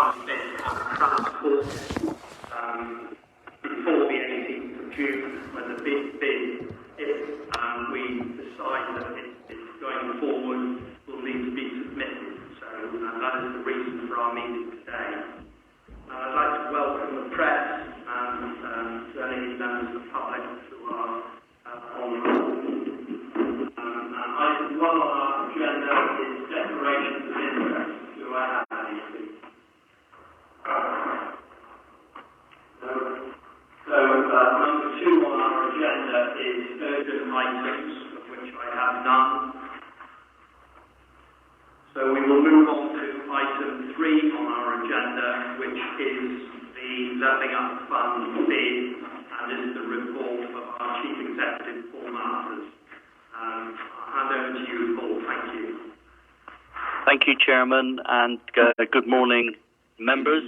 last bit on transport before the 18th of June, when the bid, if we decide that it's going forward, will need to be submitted. So that is the reason for our meeting today. I'd like to welcome the press and any members of the public who are on the call. Item 1 on our agenda is declarations of interest. Do I have any, please? So number 2 on our agenda is urgent items, of which I have none. So we will move on to item 3 on our agenda, which is the Levelling Up Fund bid, and is the report of our Chief Executive, Paul Masters. I'll hand over to you, Paul. Thank you. Thank you, Chairman, and good morning, members.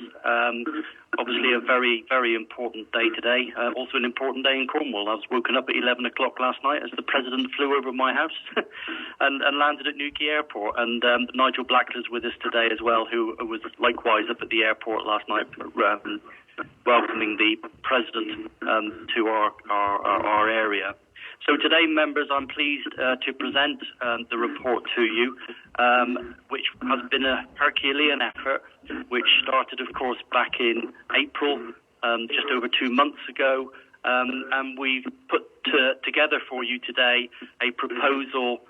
Obviously a very, very important day today. Also an important day in Cornwall. I was woken up at 11 o'clock last night as the President flew over my house and landed at Newquay Airport. And Nigel Blackler's with us today as well, who was likewise up at the airport last night, welcoming the President to our area. So today, members, I'm pleased to present the report to you, which has been a Herculean effort, which started, of course, back in April, just over 2 months ago, and we've put together for you today a proposal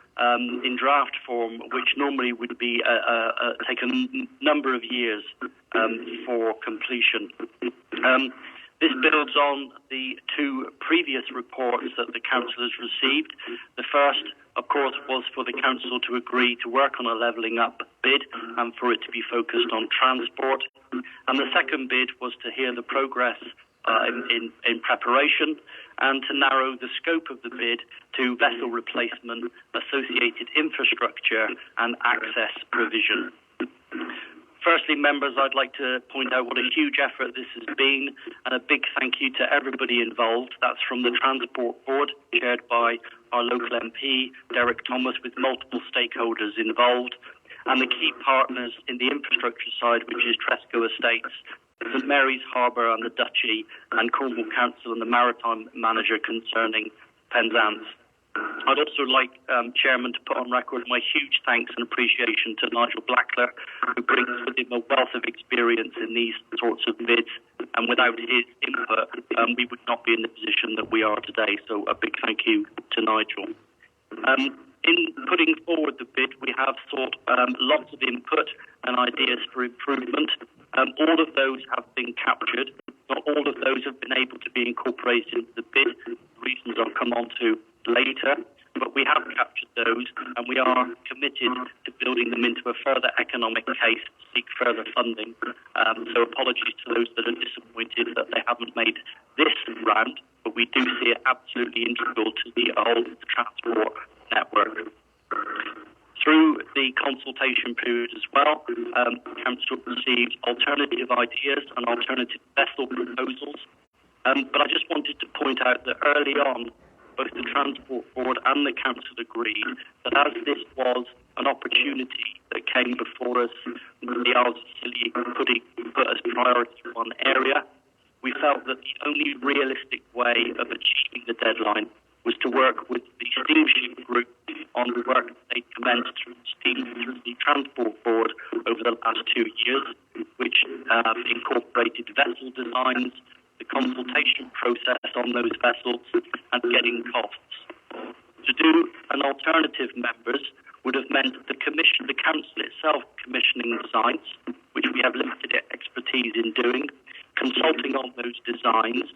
in draft form, which normally would be take a number of years for completion. This builds on the 2 previous reports that the Council has received. The first, of course, was for the Council to agree to work on a levelling up bid and for it to be focused on transport. And the second bid was to hear the progress in preparation and to narrow the scope of the bid to vessel replacement, associated infrastructure and access provision. Firstly, members, I'd like to point out what a huge effort this has been, and a big thank you to everybody involved. That's from the Transport Board, chaired by our local MP, Derek Thomas, with multiple stakeholders involved, and the key partners in the infrastructure side, which is Tresco Estates, St Mary's Harbour and the Duchy, and Cornwall Council and the Maritime Manager concerning Penzance. I'd also like, Chairman, to put on record my huge thanks and appreciation to Nigel Blackler, who brings with him a wealth of experience in these sorts of bids, and without his input, we would not be in the position that we are today. So a big thank you to Nigel. In putting forward the bid, we have sought lots of input and ideas for improvement. All of those have been captured. Not all of those have been able to be incorporated into the bid. Reasons I'll come on to later, but we have captured those, and we are committed to building them into a further economic case to seek further funding. So apologies to those that are disappointed that they haven't made this round, but we do see it absolutely integral to the whole of the transport network. Through the consultation period as well, Council received alternative ideas and alternative vessel proposals. But I just wanted to point out that early on, both the Transport Board and the Council agreed that as this was an opportunity that came before us, the Isles of Scilly put as priority one area, we felt that the only realistic way of achieving the deadline was to work with the Steamship Group on the work that they commenced through the Transport Board over the last 2 years, which incorporated vessel designs, the consultation process on those vessels, and getting costs. To do an alternative, members, would have meant the Council itself commissioning designs, which we have limited expertise in doing, consulting on those designs,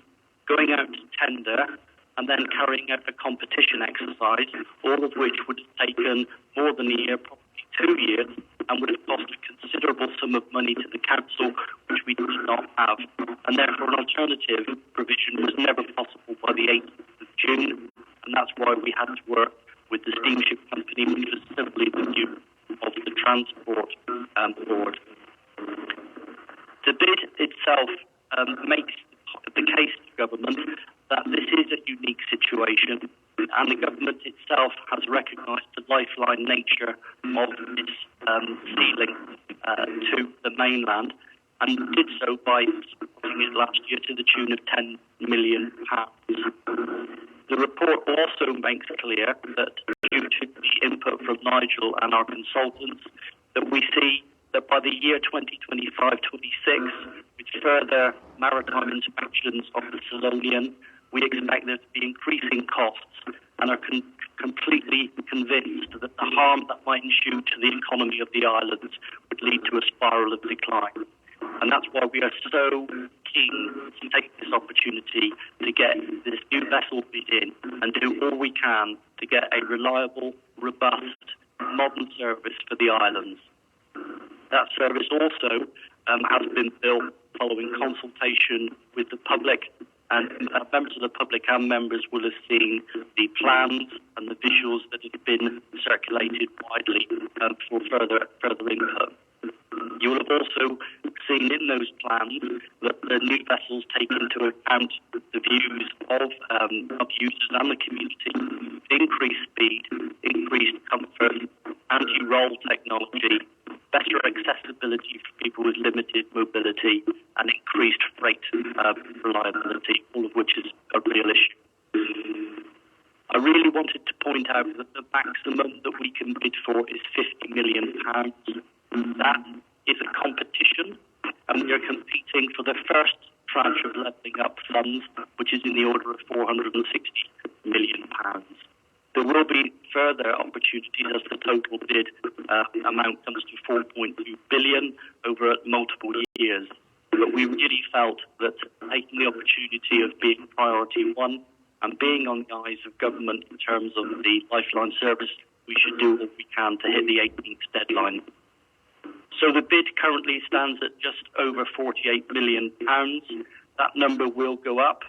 going out to tender, and then carrying out a competition exercise, all of which would have taken more than a year, probably 2 years, and would have cost a considerable sum of money to the Council, which we did not have. And therefore an alternative provision was never possible by the 8th of June, and that's why we had to work with the steamship company, which was simply the view of the Transport Board. The bid itself makes the case to government that this is a unique situation, and the government itself has recognised the lifeline nature of this sea link to the mainland, and did so by supporting it last year to the tune of £10 million. The report also makes clear that due to the input from Nigel and our consultants, that we see that by the year 2025-26, with further maritime inspections of the Solonian, we expect there to be increasing costs and are completely convinced that the harm that might ensue to the economy of the islands would lead to a spiral of decline. And that's why we are so keen to take this opportunity to get this new vessel bid in and do all we can to get a reliable, robust, modern service for the islands. That service also has been built following consultation with the public, and members of the public and members will have seen the plans and the visuals that have been circulated widely for further input. You will have also seen in those plans that the new vessels take into account the views of users and the community, increased speed, increased comfort, anti-roll technology, better accessibility for people with limited mobility, and increased freight reliability, all of which is a real issue. I really wanted to point out that the maximum that we can bid for is £50 million. That is a competition, and we are competing for the first tranche of levelling up funds, which is in the order of £460 million. There will be further opportunities as the total bid amount comes to £4.2 billion over multiple years. But we really felt that taking the opportunity of being priority one and being on the eyes of government in terms of the Lifeline service, we should do what we can to hit the 18th deadline. So the bid currently stands at just over £48 million. That number will go up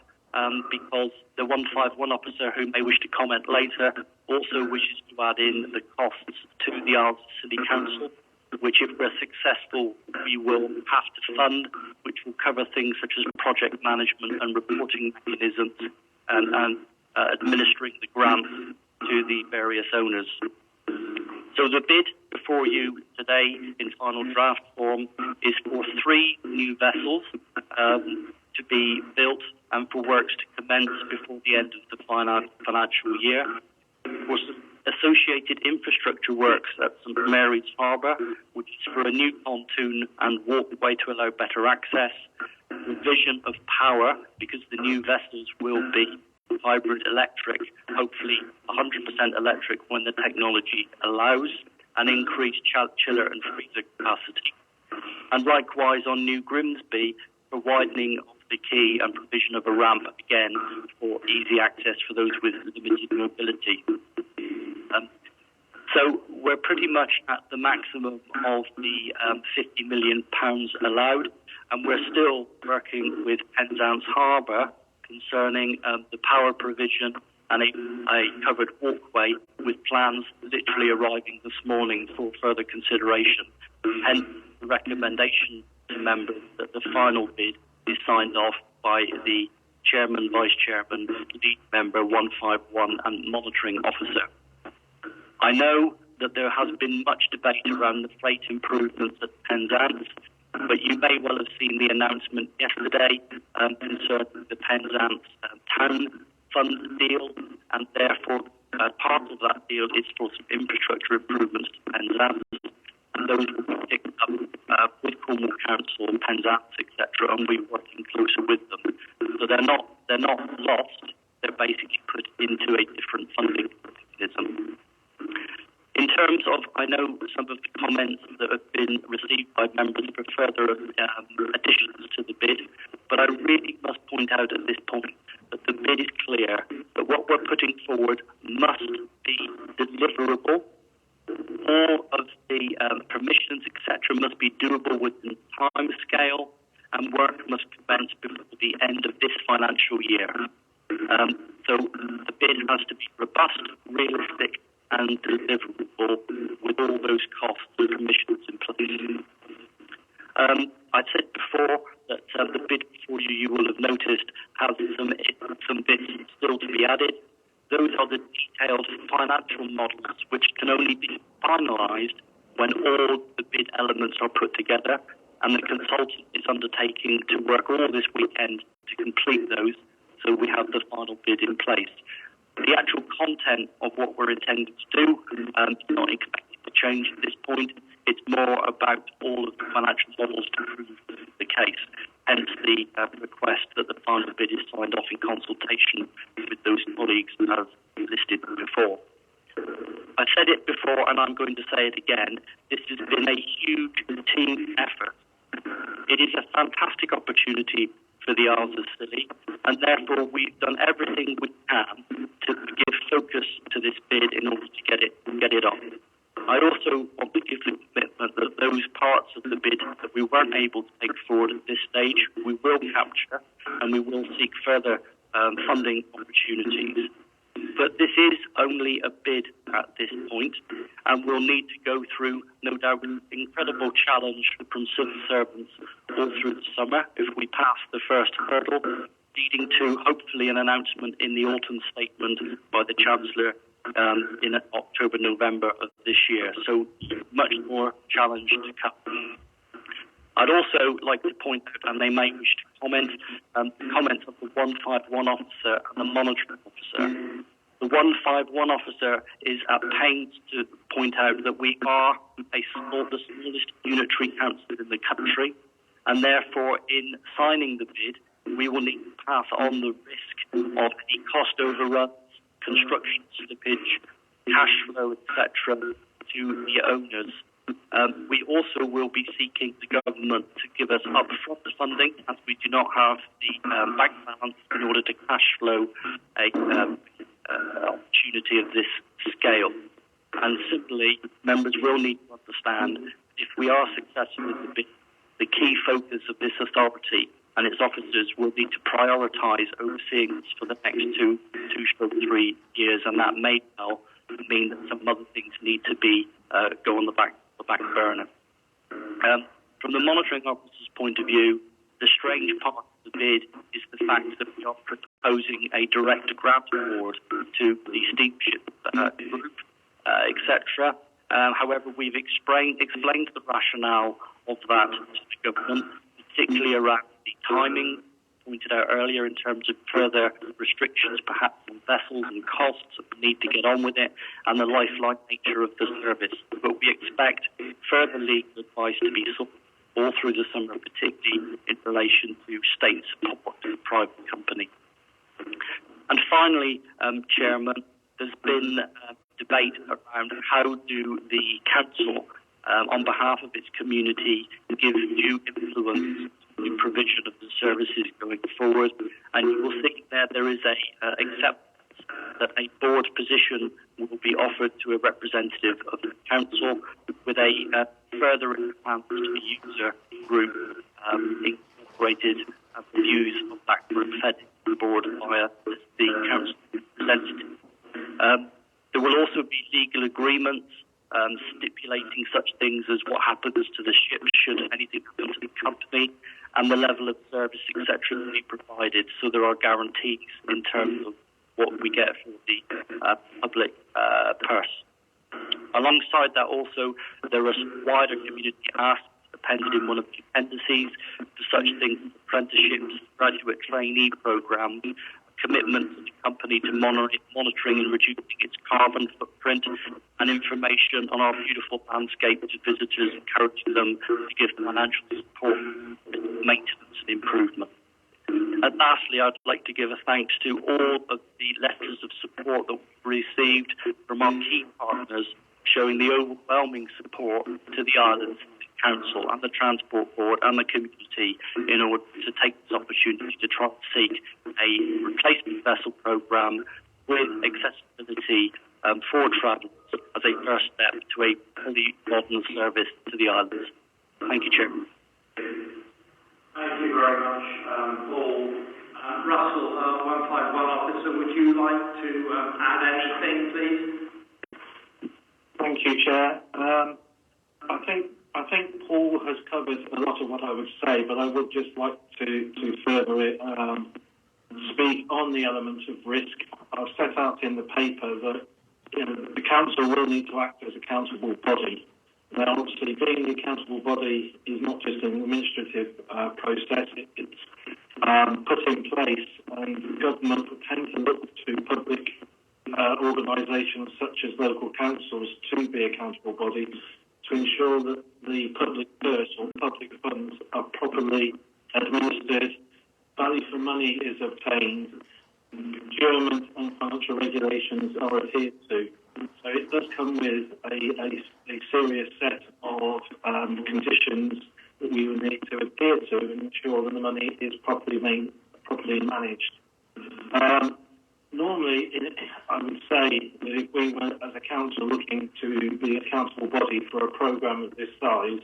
because the 151 officer, who may wish to comment later, also wishes to add in the costs to the Isles City Council, which, if we're successful, we will have to fund, which will cover things such as project management and reporting mechanisms and administering the grants to the various owners. So the bid before you today in final draft form is for 3 new vessels to be built and for works to commence before the end of the financial year. For associated infrastructure works at St Mary's Harbour, which is for a new pontoon and walkway to allow better access. Revision of power, because the new vessels will be hybrid electric, hopefully 100% electric when the technology allows, and increased chiller and freezer capacity. And likewise on New Grimsby, for widening of the quay and provision of a ramp, again, for easy access for those with limited mobility. So we're pretty much at the maximum of the £50 million allowed, and we're still working with Penzance Harbour concerning the power provision and a covered walkway, with plans literally arriving this morning for further consideration. Hence, the recommendation to members that the final bid is signed off by the Chairman, Vice Chairman, Lead Member 151 and Monitoring Officer. I know that there has been much debate around the freight improvements at Penzance, but you may well have seen the announcement yesterday concerning the Penzance Town Fund deal, and therefore part of that deal is for some infrastructure improvements to Penzance, and those will be picked up with Cornwall Council, Penzance, etc., and we're working closer with them. So they're not lost; they're basically put into a different funding mechanism. In terms of, I know some of the comments that have been received by members for further additions to the bid, but I really must point out at this point that the bid is clear, that what we're putting forward must be deliverable. All of the permissions, etc., must be doable within time scale, and work must commence before the end of this financial year. So the bid has to be robust, realistic, and deliverable with all those costs and permissions in place. I said before that the bid before you will have noticed, has some bits still to be added. Those are the detailed financial models, which can only be finalised when all the bid elements are put together. and the consultant is undertaking to work all this weekend to complete those, so we have the final bid in place. The actual content of what we're intending to do is not expected to change at this point. It's more about all of the financial models to prove the case. Hence the request that the final bid is signed off in consultation with those colleagues as listed before. I said it before and I'm going to say it again. This has been a huge team effort. It is a fantastic opportunity for the Isles of Scilly, and therefore we've done everything we can to give focus to this bid in order to get it on. I also want to give the commitment that those parts of the bid that we weren't able to take forward at this stage, we will capture and we will seek further funding opportunities. But this is only a bid at this point, and we'll need to go through, no doubt, incredible challenge from civil servants all through the summer if we pass the first hurdle, leading to hopefully an announcement in the autumn statement by the Chancellor in October, November of this year. So much more challenge to come. I'd also like to point out, and they may wish to comment, comments of the 151 officer and the monitoring officer. The 151 officer is at pains to point out that we are the smallest unitary council in the country, and therefore in signing the bid, we will need to pass on the risk of any cost overruns, construction slippage, cash flow, etc., to the owners. We also will be seeking the government to give us upfront funding, as we do not have the bank balance in order to cash flow a opportunity of this scale. And similarly, members will need to understand if we are successful with the bid, the key focus of this authority and its officers will need to prioritise overseeing this for the next 2-3 years, and that may well mean that some other things need to be go on the back burner. From the monitoring officer's point of view, the strange part of the bid is the fact that we are proposing a direct grant award to the steamship group, etc. However, we've explained the rationale of that to the government, particularly around the timing pointed out earlier in terms of further restrictions, perhaps on vessels and costs, we need to get on with it, and the lifeline nature of the service. But we expect further legal advice to be sought all through the summer, particularly in relation to state support to the private company. And finally, Chairman, there's been debate around how do the council, on behalf of its community, give due influence to the provision of the services going forward. And you will see there is a acceptance that a board position will be offered to a representative of the council with a further enhanced user group incorporated views of that group fed to the board via the council representative. There will also be legal agreements stipulating such things as what happens to the ship should anything happen to the company and the level of service, etc., to be provided. So there are guarantees in terms of what we get for the public purse. Alongside that also, there are some wider community asks appended in one of the appendices for such things as apprenticeships, graduate trainee programs, commitment to the company to monitoring and reducing its carbon footprint, and information on our beautiful landscape to visitors, encouraging them to give financial support, maintenance and improvement. And lastly, I'd like to give a thanks to all of the letters of support that we've received from our key partners, showing the overwhelming support to the Islands Council and the Transport Board and the community in order to take this opportunity to try and seek a replacement vessel programme with accessibility for travellers as a first step to a fully modern service to the islands. Thank you, Chairman. Thank you very much, Paul. Russell, 151 officer, would you like to add anything, please? Thank you, Chair. I think Paul has covered a lot of what I would say, but I would just like to further it, speak on the elements of risk. I've set out in the paper that the council will need to act as a accountable body Now, obviously, being the accountable body is not just an administrative process, it's put in place, and government tend to look to public organisations such as local councils to be accountable bodies to ensure that the public purse or public funds are properly administered, value for money is obtained, procurement and financial regulations are adhered to. So it does come with a serious set of conditions that we will need to adhere to and ensure that the money is properly managed. Normally, I would say that if we were, as a council, looking to be an accountable body for a programme of this size,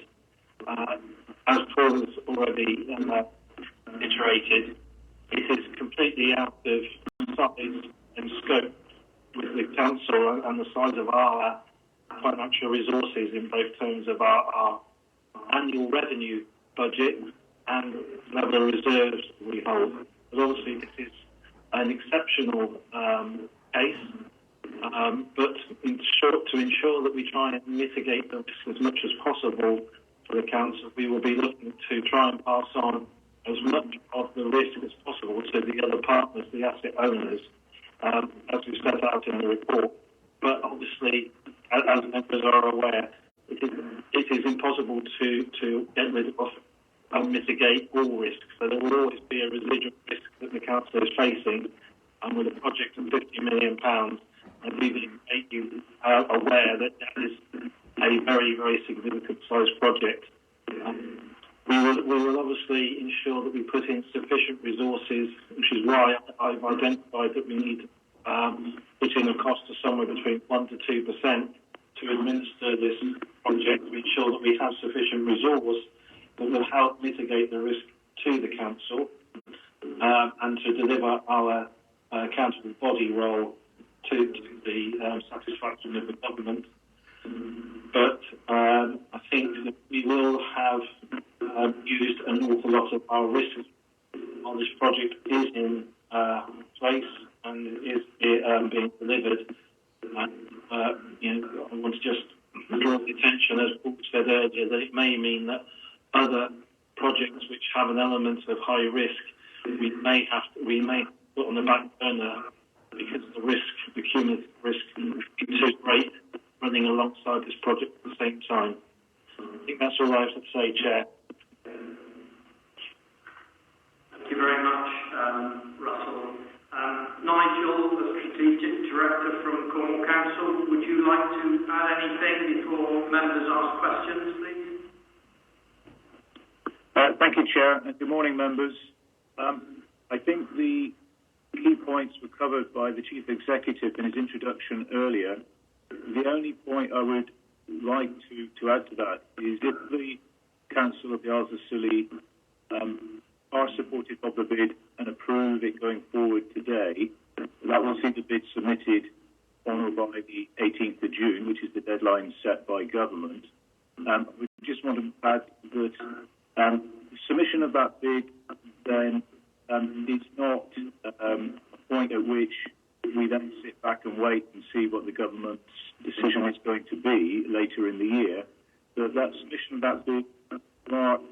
as Paul has already iterated, it is completely out of size and scope with the council and the size of our financial resources in both terms of our annual revenue budget and level of reserves we hold. But obviously, this is an exceptional case, but to ensure that we try and mitigate the risk as much as possible for the council, we will be looking to try and pass on as much of the risk as possible to the other partners, the asset owners, as we set out in the report. But obviously, as members are aware, it is impossible to get rid of and mitigate all risks. So there will always be a residual risk that the council is facing, and with a project of £50 million, and we need to make you aware that that is a very, very significant sized project. We will obviously ensure that we put in sufficient resources, which is why I've identified that we need to put in a cost of somewhere between 1% to 2% to administer this project, to ensure that we have sufficient resource that will help mitigate the risk to the council and to deliver our accountable body role to the satisfaction of the government. But I think that we will have used an awful lot of our risk on this project is in place and is being delivered. I want to just draw the attention, as Paul said earlier, that it may mean that other projects which have an element of high risk, we may put on the back burner because the cumulative risk is too great running alongside this project at the same time. I think that's all I have to say, Chair. Thank you very much, Russell. Nigel, the Strategic Director from Cornwall Council, would you like to add anything before members ask questions, please? Thank you, Chair, and good morning, members. I think the key points were covered by the Chief Executive in his introduction earlier. The only point I would like to add to that is if the Council of the Isles of Scilly are supportive of the bid and approve it going forward today, that will see the bid submitted on or by the 18th of June, which is the deadline set by government. We just want to add that the submission of that bid then is not a point at which we then sit back and wait and see what the government's decision is going to be later in the year. But that submission of that bid marks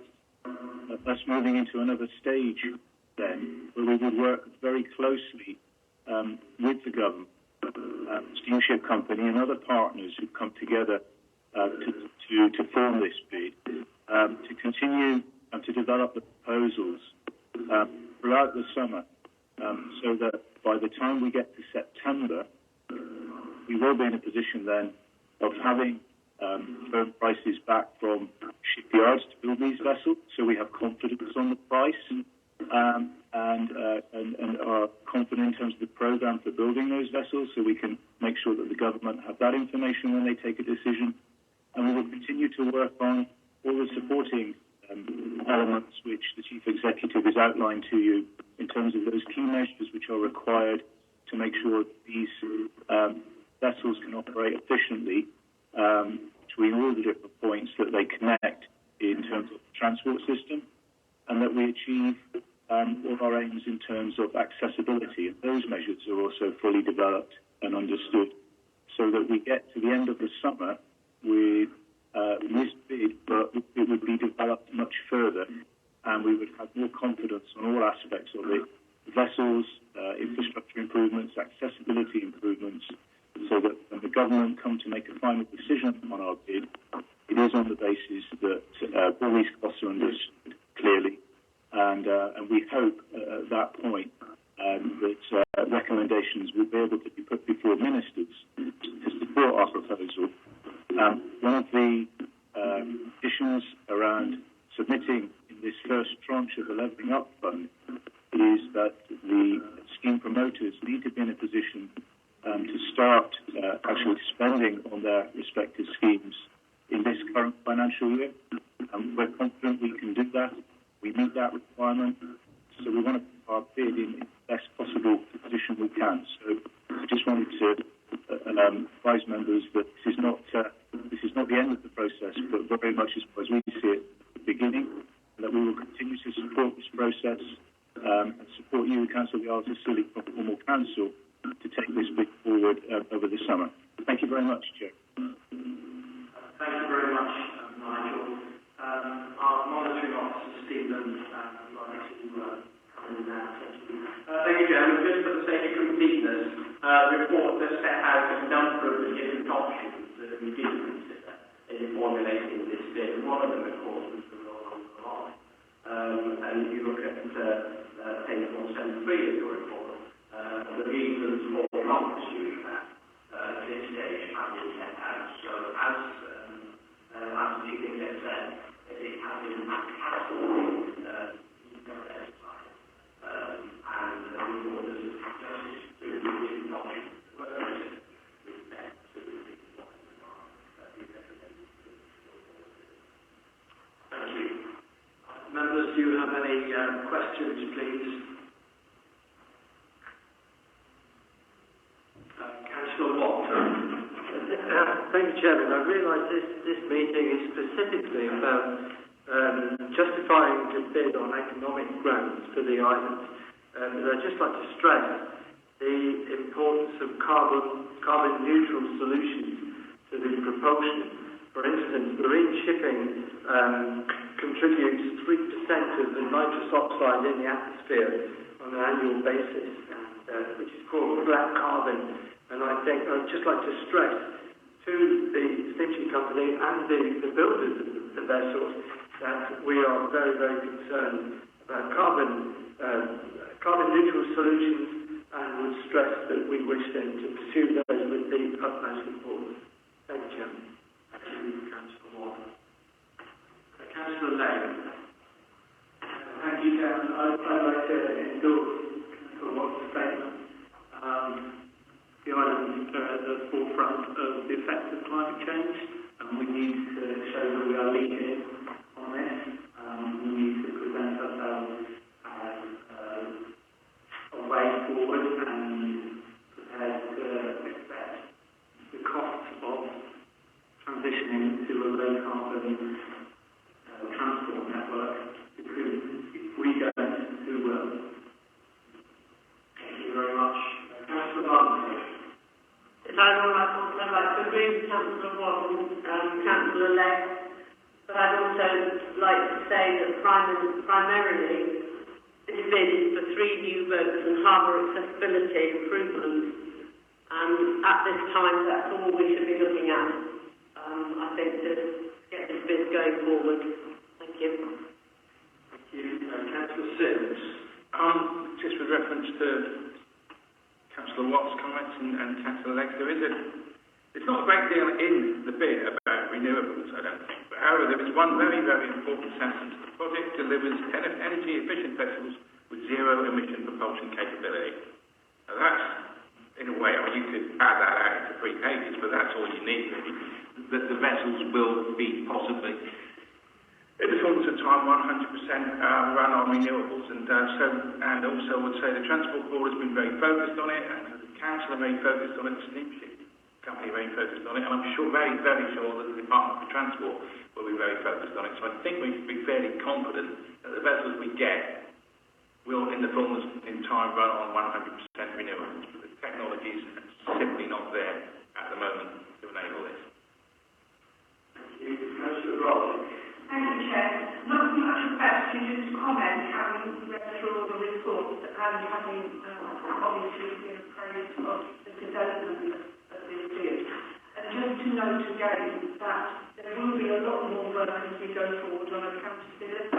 us moving into another stage then, where we would work very closely with the government, steamship company and other partners who've come together to form this bid, to continue and to develop the proposals throughout the summer, so that by the time we get to September, we will be in a position then of having firm prices back from shipyards to build these vessels, so we have confidence on the price and are confident in terms of the programme for building those vessels, so we can make sure that the government have that information when they take a decision. And we will continue to work on all the supporting elements which the Chief Executive has outlined to you in terms of those key measures which are required to make sure that these vessels can operate efficiently between all the different points that they connect in terms of the transport system, and that we achieve all our aims in terms of accessibility. And those measures are also fully developed and understood, so that we get to the end of the summer with this bid, but it would be developed much further, and we would have more confidence on all aspects of it: vessels, infrastructure improvements, accessibility improvements, so that when the government come to make a final decision on our bid, it is on the basis that all these costs are understood clearly, and we hope at that point that recommendations will be able to be put before ministers to support our proposal. One of the issues around submitting in this first tranche of the Levelling Up Fund is that the scheme promoters need to be in a position to start actually spending on their respective schemes in this current financial year. We're confident we can do that. We meet that requirement. So we want to put our bid in the best possible position we can. So I just wanted to advise members that this is not the end of the process, but very much as far as we see it, the beginning, and that we will continue to support this process and support you, Councillor of the Isles of Scilly, from Cornwall Council, to take this bid forward over the summer. Thank you very much, Chair. Thank you very much, Nigel. Our monitoring officer, Stephen, would like to come in now. Thank you, Chairman. Just for the sake of completeness, report has set out a number of the different options that we did consider in formulating this bid. One of them, of course, was the role of the line. And if you look at page 173 of your report, the reasons for not pursuing that at this stage have been set out. So as the Chief Executive said, it has been cancelled and the orders of justice to the different options were with respect to the Thank you. Members, do you have any questions, please? Councillor Watt. Thank you, Chairman. I realise this meeting is specifically about justifying the bid on economic grounds for the island. And I'd just like to stress the importance of carbon neutral solutions to the propulsion. For instance, marine shipping contributes 3% of the nitrous oxide in the atmosphere on an annual basis, which is called black carbon. And I think I'd just like to stress to the steamship company and the builders of the vessels that we are very, very concerned about carbon neutral solutions, and would stress that we wish them to pursue those with the utmost importance. Thank you, Chairman. Thank you, Councillor Watt. Councillor Lane. Thank you, Chairman. I'd like to endorse Councillor Watt's statement. The island is at the forefront of the effects of climate change, and we need to show that we are leading on this. We need to present ourselves as a way forward and prepared to accept the cost of transitioning to a low carbon transport network, because if we don't, who will? Thank you very much. Councillor Barnsley. I'd like to agree with Councillor Watt and Councillor Legg, but I'd also like to say that primarily this bid is for 3 new boats and harbour accessibility improvements, and at this time that's all we should be looking at, I think, to get this bid going forward. Thank you. Thank you. Councillor Sims. Just with reference to Councillor Watt's comments and Councillor Legg, there's not a great deal in the bid about renewables, I don't think. But however, there is one very, very important sentence. The project delivers energy efficient vessels with zero emission propulsion capability. Now that's, in a way, you could add that out into 3 pages, but that's all you need, really. That the vessels will be possibly, in the fullness of time, 100% run on renewables, and also would say the Transport Board has been very focused on it, and the Council are very focused on it, the steamship company are very focused on it, and I'm sure, very, very sure that the Department for Transport will be very focused on it. So I think we can be fairly confident that the vessels we get will, in the fullness in time, run on 100% renewables. But the technology is simply not there at the moment to enable this. Thank you. through all the reports and having obviously been appraised of the development of this field. And just to note again that there will be a lot more work as we go forward on accountability,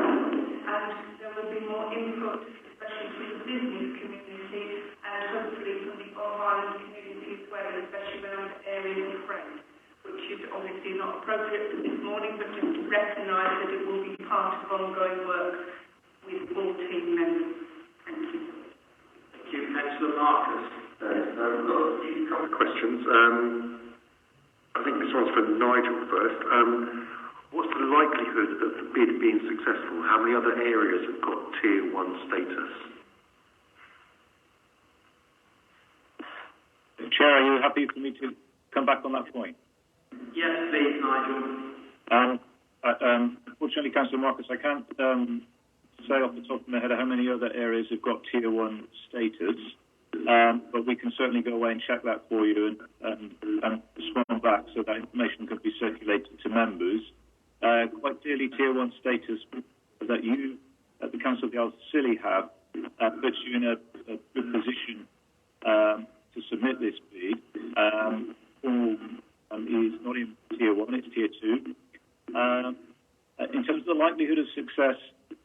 and there will be more input, especially from the business community and hopefully from the Island community as well, especially around areas of friends, which is obviously not appropriate for this morning, but just to recognise that it will be part of ongoing work with all team members. Thank you. Thank you, Councillor Marcus. I've got a couple of questions. I think this one's for Nigel first. What's the likelihood of the bid being successful? How many other areas have got Tier 1 status? Chair, are you happy for me to come back on that point? Yes, please, Nigel. Unfortunately, Councillor Marcus, I can't say off the top of my head how many other areas have got Tier 1 status, but we can certainly go away and check that for you and respond back so that information can be circulated to members. Quite clearly, Tier 1 status that you at the Council of the Isles of Scilly have puts you in a good position to submit this bid. Is not in Tier 1, it's Tier 2. In terms of the likelihood of success,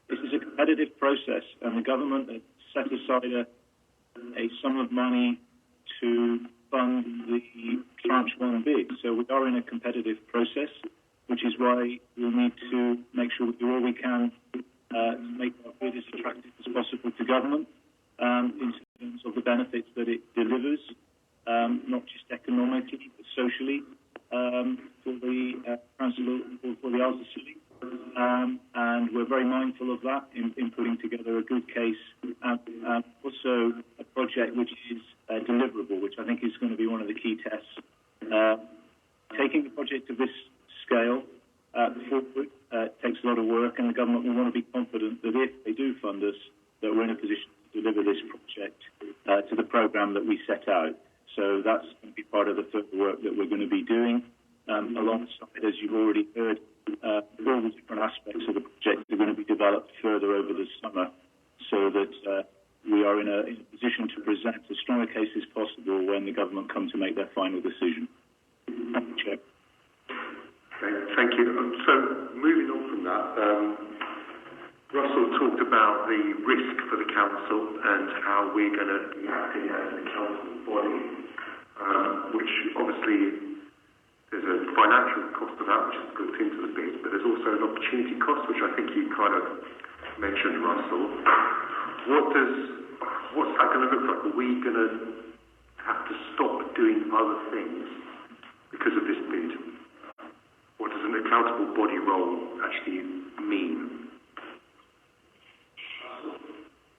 this is a competitive process, and the government has set aside a sum of money to fund the Tranche 1 bid. So we are in a competitive process, which is why we'll need to make sure we do all we can to make our bid as attractive as possible to government in terms of the benefits that it delivers, not just economically, but socially, for the Council for the Isles of Scilly. And we're very mindful of that in putting together a good case and also a project which is deliverable, which I think is going to be one of the key tests. Taking a project of this scale forward takes a lot of work, and the government will want to be confident that if they do fund us, that we're in a position to deliver this project to the programme that we set out. So that's going to be part of the further work that we're going to be doing. Alongside, as you've already heard, all the different aspects of the project are going to be developed further over the summer so that we are in a position to present as strong a case as possible when the government come to make their final decision. Thank you, Chair. Okay, thank you. So moving on from that, Russell talked about the risk for the council and how we're going to be acting as a council body, which obviously there's a financial cost of that, which is built into the bid, but there's also an opportunity cost, which I think you kind of mentioned, Russell. What's that going to look like? Are we going to have to stop doing other things because of this bid? What does an accountable body role actually mean?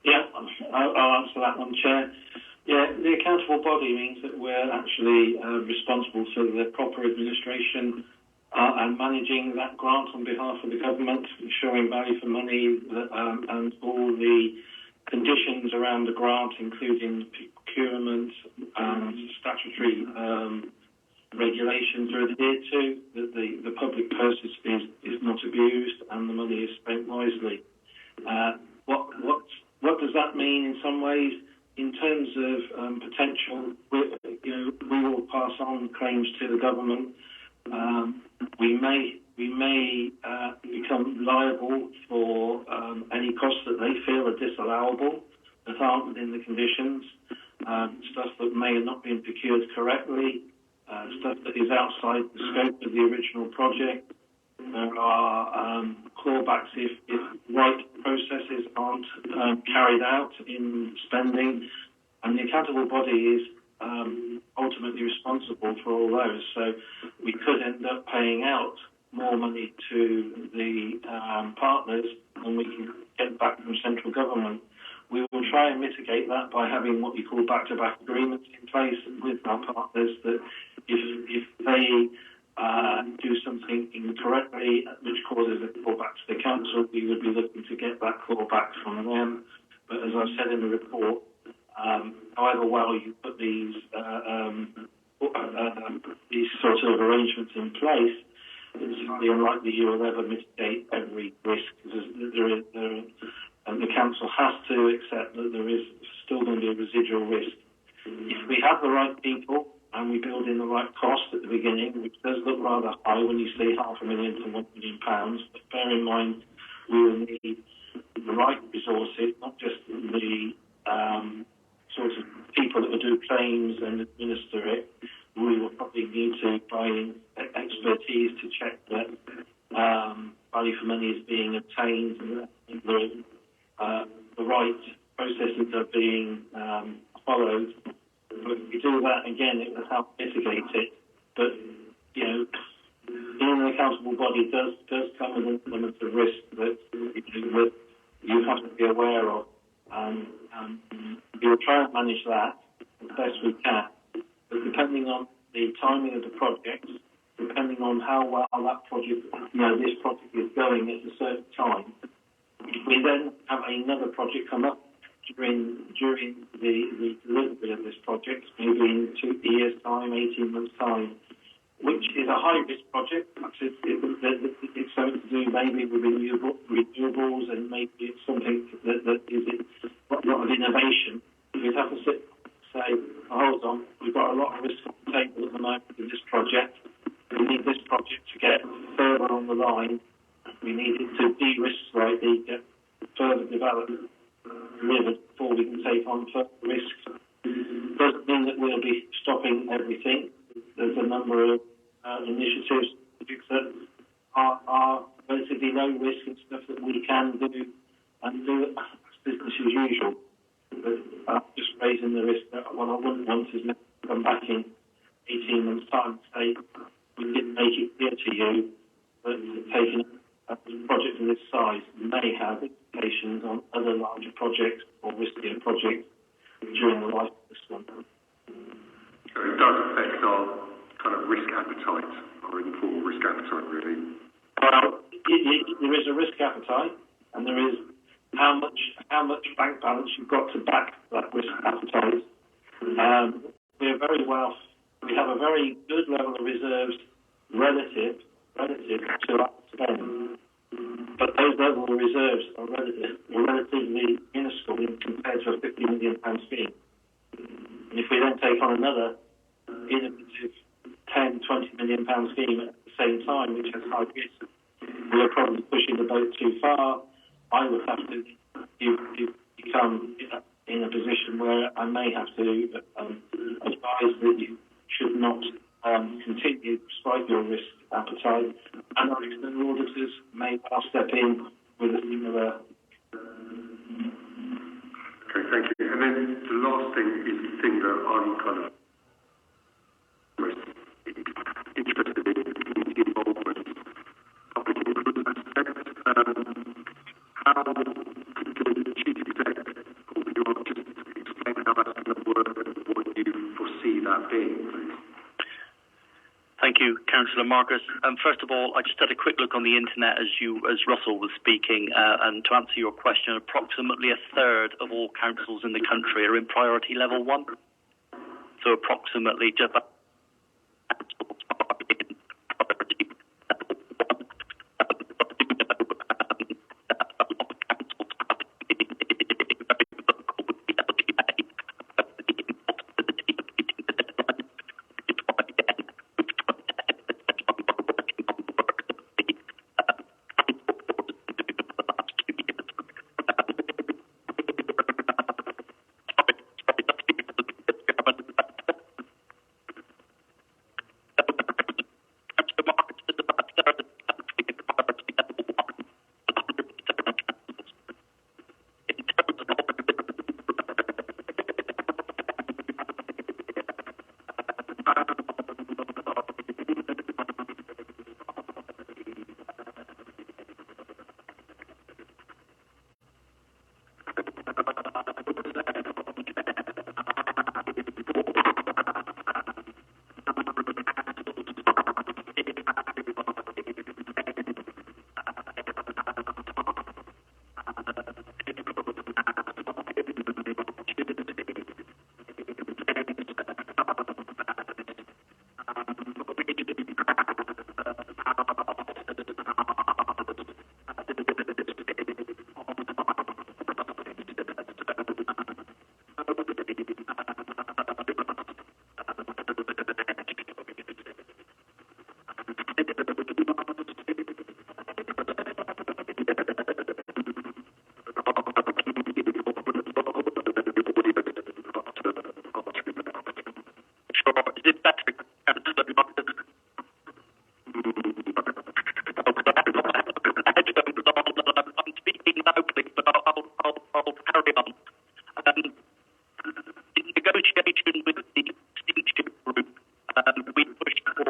Yeah, I'll answer that one, Chair. Yeah, the accountable body means that we're actually responsible for the proper administration and managing that grant on behalf of the government, ensuring value for money and all the conditions around the grant, including procurement and statutory regulations are adhered to, that the public purse is not abused and the money is spent wisely. What does that mean in some ways? In terms of potential, we will pass on claims to the government. We may become liable for any costs that they feel are disallowable, that aren't within the conditions, stuff that may not be procured correctly, stuff that is outside the scope of the original project. There are clawbacks if right processes aren't carried out in spending, and the accountable body is ultimately responsible for all those. So we could end up paying out more money to the partners than we can get back from central government. We will try and mitigate that by having what you call back-to-back agreements in place with our partners, that if they do something incorrectly which causes a clawback to the council, we would be looking to get that clawback from them. But as I said in the report, however well you put these sorts of arrangements in place, it's highly unlikely you will ever mitigate every risk. There and the council has to accept that there is still going to be a residual risk. If we have the right people and we build in the right cost at the beginning, which does look rather high when you see £500,000 to £1 million, but bear in mind we will need the right resources, not just the sort of people that will do claims and administer it. We will probably need to buy in expertise to check that value for money is being obtained and the right processes are being followed. But if we do that, again, it will help mitigate it. But, you know, being an accountable body does come with an element of risk that you have to be aware of. We'll try and manage that as best we can. But depending on the timing of the project, depending on how well that project, this project is going at a certain time, if we then have another project come up during the delivery of this project, maybe in 2 years' time, 18 months' time, which is a high-risk project. It's something to do maybe with renewables, and maybe it's something that is a lot of innovation. We'd have to sit and say, hold on, we've got a lot of risk on the table at the moment with this project. We need this project to get further on the line. We need it to de-risk slightly, get further developed, delivered before we can take on further risks. Doesn't mean that we'll be stopping everything. There's a number of initiatives that are relatively low risk and stuff that we can do and do it business as usual. But just raising the risk that what I wouldn't want is to come back in 18 months' time and say, we didn't make it clear to you that taking a project of this size may have implications on other larger projects or riskier projects during the life of this one. So it does affect our kind of risk appetite, our informal risk appetite, really. Well, there is a risk appetite, and there is how much bank balance you've got to back that risk appetite. We have a very good level of reserves relative to our spend, but those level of reserves are relatively minuscule compared to a £50 million scheme. And if we then take on another innovative £10, £20 million scheme at the same time, which has high risk, we're probably pushing the boat too far. I would have to become in a position where I may have to advise that you should not continue despite your risk appetite, and our external auditors may well step in with a similar. Okay, thank you. And then the last thing is the thing that I'm kind of most interested in, community involvement, public input aspect. How could the chief executive, or would you want to just explain how that's going to work and what you foresee that being, please? Thank you, Councillor Marcus. First of all, I just had a quick look on the internet as Russell was speaking, and to answer your question, approximately a third of all councils in the country are in priority level 1. So approximately just about I'm speaking loudly, but I'll carry on. In negotiation with the Steamship Group, we pushed for a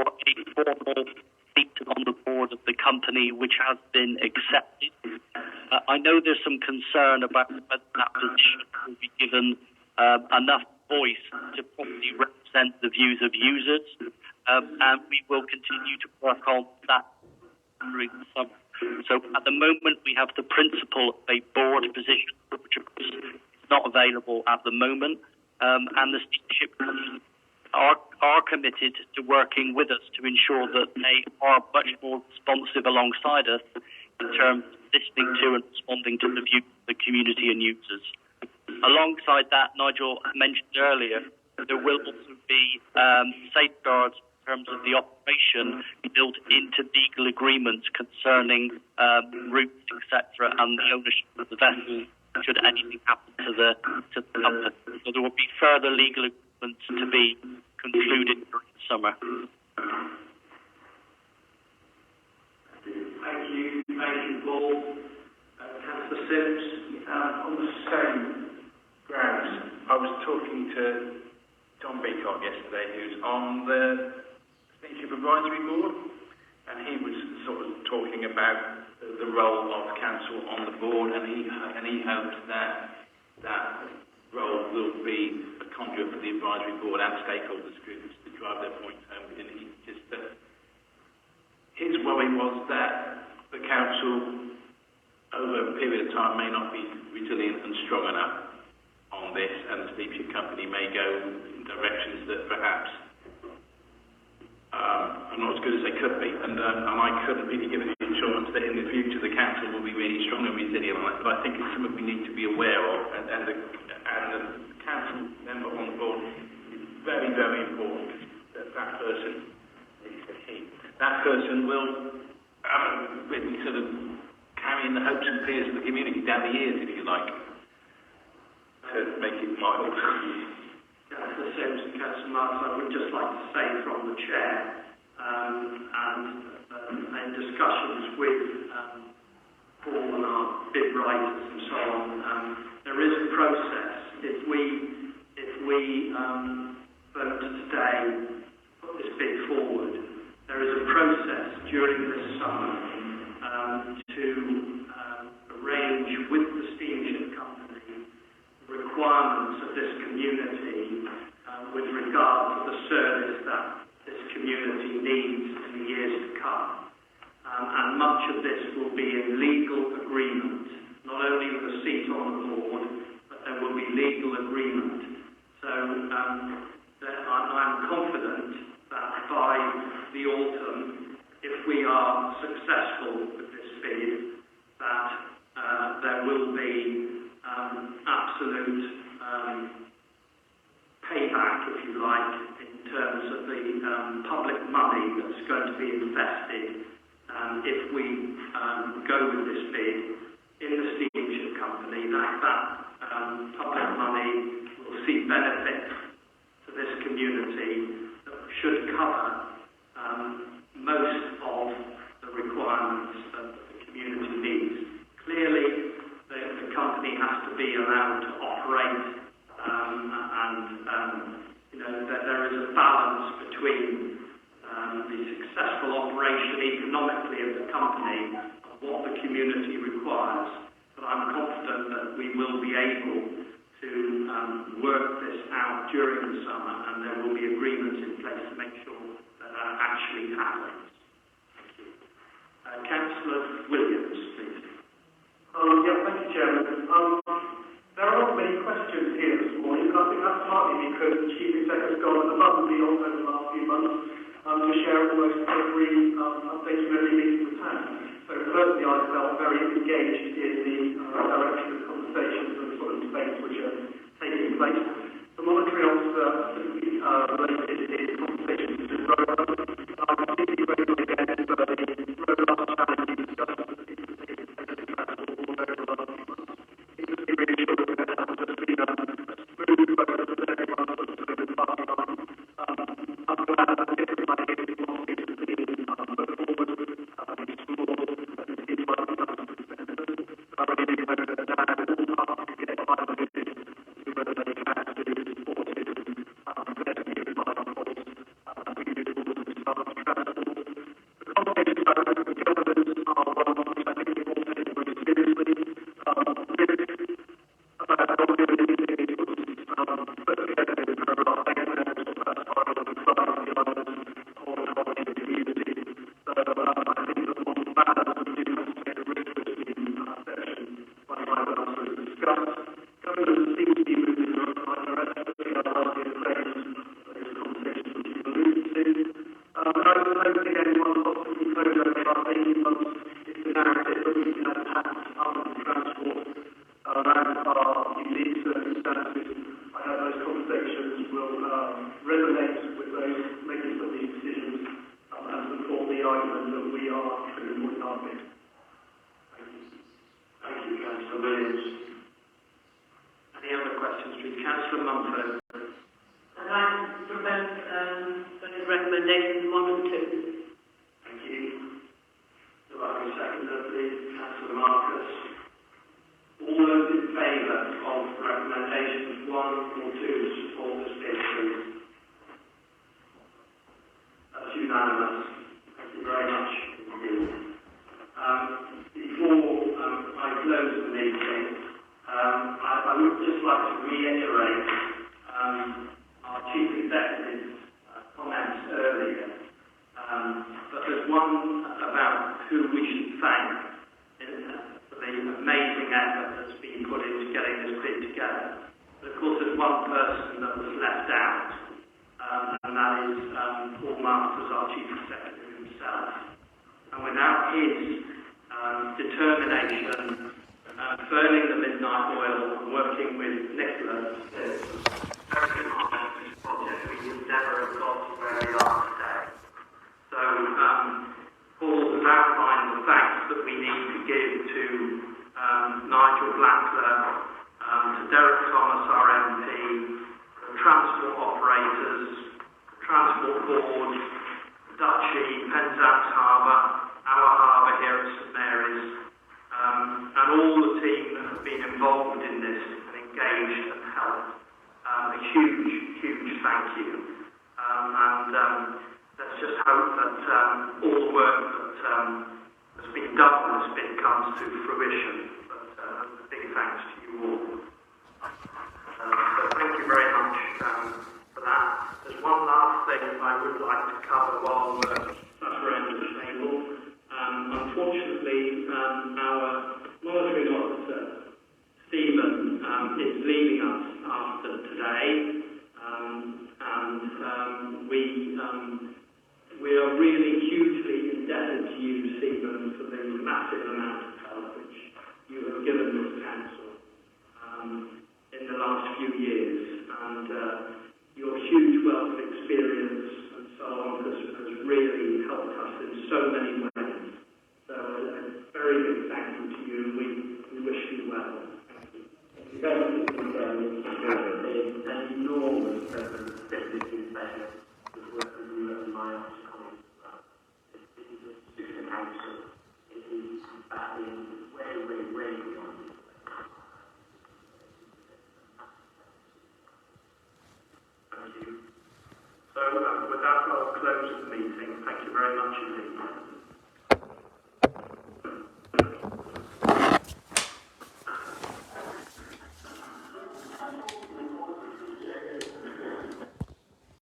formal seat on the board of the company, which has been accepted. I know there's some concern about whether that position will be given enough voice to properly represent the views of users, and we will continue to work on that during the summer. So at the moment, we have the principle of a board position, which of course is not available at the moment, and the steamship companies are committed to working with us to ensure that they are much more responsive alongside us in terms of listening to and responding to the views of the community and users. Alongside that, Nigel mentioned earlier, there will also be safeguards in terms of the operation built into legal agreements concerning routes, etc., and the ownership of the vessel should anything happen to the company. So there will be further legal agreements to be concluded during the summer. Thank you, Paul. Councillor Sims. On the same grounds, I was talking to John Beacock yesterday, who's on the Steamship Advisory Board, and he was sort of talking about the role of council on the board, and he hopes that role will be a conduit for the advisory board and stakeholders groups to drive their points home. And he just his worry was that the council, over a period of time, may not be resilient and strong enough on this, and the steamship company may go in directions that perhaps are not as good as they could be. And I couldn't really give any assurance that in the future the council will be really strong and resilient on it. But I think it's something we need to be aware of, and the council member on the board is very, very important. That person, that person will really sort of carrying the hopes and fears of the community down the years, if you like, to make it mild. Councillor Sims and Councillor Marks, I would just like to say from the chair, and in discussions with Paul and our bid writers and so on, there is a process. If we vote today, put this bid forward, there is a process during this summer to arrange with the steamship company the requirements of this community with regard to the service that this community needs in the years to come. And much of this will be in legal agreement, not only with a seat on the board, but there will be legal agreement. So I'm confident that by the autumn, if we are successful with this bid, that there will be absolute payback, if you like, in terms of the public money that's going to be invested if we go with this bid in the steamship company. That public money will see benefit to this community that should cover most of the requirements that the community needs. Clearly, the company has to be allowed to operate, there is a balance between the successful operation economically of the company and what the community requires. But I'm confident that we will be able to work this out during the summer, and there will be agreements in place to make sure that actually happens. Thank you. Councillor Williams, please. Thank you, Chairman. There are not many questions here this morning, but I think that's partly because the Chief Executive has gone above and beyond over the last few months to share almost every update from every meeting we've had. So personally, I felt very engaged in the direction of conversations and the sort of debates which are taking place. The monetary officer related in conversations with Roland, particularly when we get the robust challenging discussions that people have taken place in transport all over the last few months. It just be really sure that there has just been a smooth process of everyone sort of the party line. I'm glad that different ideas and policies have been put forward. So with that, I'll close the meeting. Thank you very much indeed.